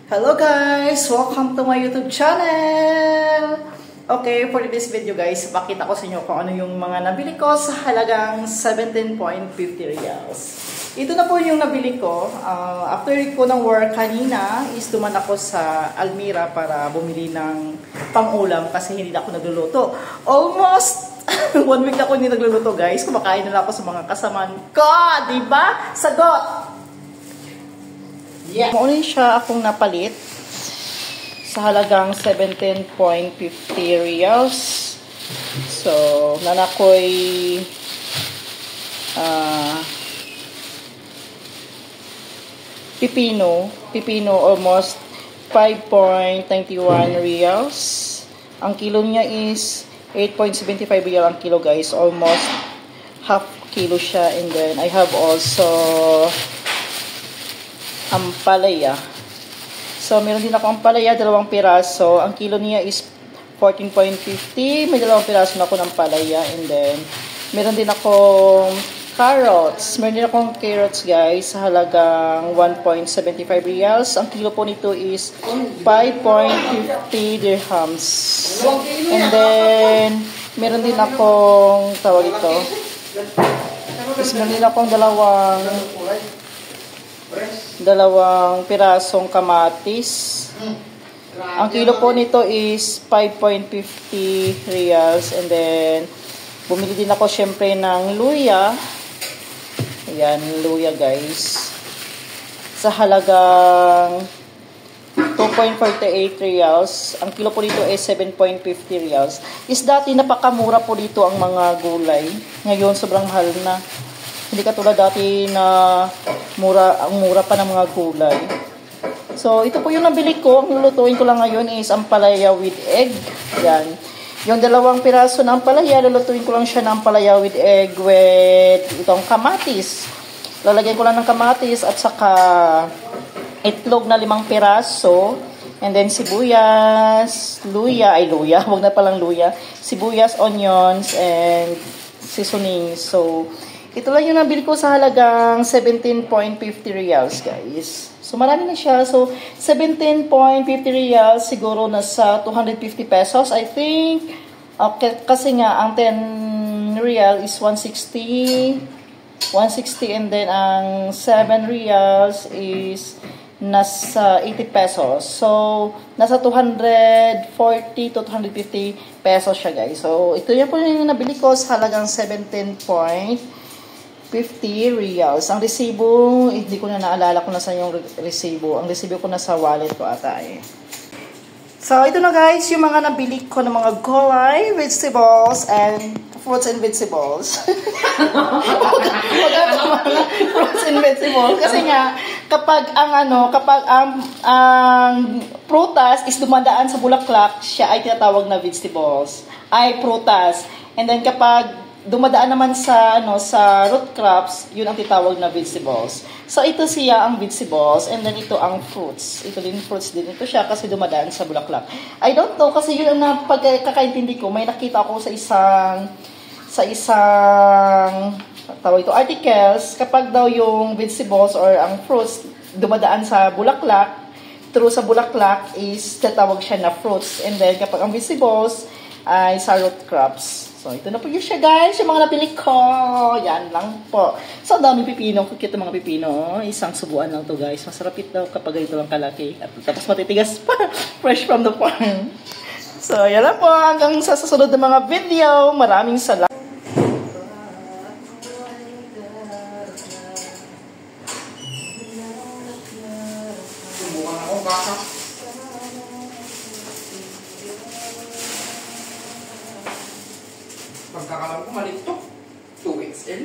Hello guys! Welcome to my YouTube channel! Okay, for this video guys, pakita ko sa inyo kung ano yung mga nabili ko sa halagang 17.50 reals. Ito na po yung nabili ko. After ko ng work kanina, is duman ako sa Almira para bumili ng pang-ulam kasi hindi na ako nagluluto. Almost 1 week na ako hindi nagluluto guys. Kumakain na lang ako sa mga kasamaan ko. Diba? Sagot! Yeah. Maunin siya akong napalit sa halagang 17.50 reals. So, nanakoy pipino almost 5.91 reals. Ang kilo niya is 8.75 real ang kilo guys. Almost half kilo siya. And then I have also ampalaya. So, meron din ako ampalaya, 2 piraso. Ang kilo niya is 14.50. May 2 piraso na ako ng palaya. And then, meron din akong carrots. Meron din akong carrots, guys, sa halagang 1.75 reals. Ang kilo po nito is 5.50 dirhams. And then, meron din akong, tawag ito, meron din akong dalawang pirasong kamatis. Ang kilo po nito is 5.50 reals. And then, bumili din ako syempre ng luya. Ayan, luya guys. Sa halagang 2.48 reals. Ang kilo po nito is 7.50 reals. Is dati napakamura po dito ang mga gulay. Ngayon, sobrang mahal na. Hindi katulad dati na ang mura pa ng mga gulay. So, ito po yung nabili ko. Ang lulutuin ko lang ngayon is ampalaya with egg. Yan. Yung 2 piraso ng ampalaya, lulutuin ko lang siya ng ampalaya with egg with itong kamatis. Lalagyan ko lang ng kamatis at saka itlog na 5 piraso. And then sibuyas, luya, wag na palang luya. Sibuyas, onions, and seasoning. So, ito lang yung nabili ko sa halagang 17.50 reals, guys. So, marami na siya. So, 17.50 reals, siguro nasa 250 pesos, I think. Okay, kasi nga, ang 10 real is 160. 160, and then ang 7 reals is nasa 80 pesos. So, nasa 240 to 250 pesos siya, guys. So, ito yan po yung nabili ko sa halagang 17.50 reals. Ang resibo, hindi ko na naalala kung nasa yung resibo. Ang resibo ko nasa wallet ko ata eh. So, ito na guys, yung mga nabili ko ng mga gulay, vegetables, and fruits and vegetables. Fruits and vegetables. Kasi nga, kapag ang prutas is dumadaan sa bulaklak, siya ay tinatawag na vegetables. Ay prutas. And then kapag dumadaan naman sa root crops, yun ang titawag na vegetables. So ito siya ang vegetables, and then ito ang fruits. Ito din fruits din ito siya kasi dumadaan sa bulaklak. I don't know kasi yun ang pagkakaintindi ko, may nakita ako sa isang tawag ito articles, kapag daw yung vegetables or ang fruits dumadaan sa bulaklak, through sa bulaklak is tatawag siya na fruits. And then kapag ang vegetables ay sa root crops. So, ito na po yun siya guys, yung mga napili ko. Yan lang po. So, dami pipino. Kukit mga pipino. Isang subuan lang to guys. Masarap ito kapag ganito lang kalaki. At tapos matitigas pa. Fresh from the farm. So, yan lang po. Hanggang sa susunod na mga video. Maraming salamat. Subukan ako baka. Pagkakalam ko malit to. 2XL.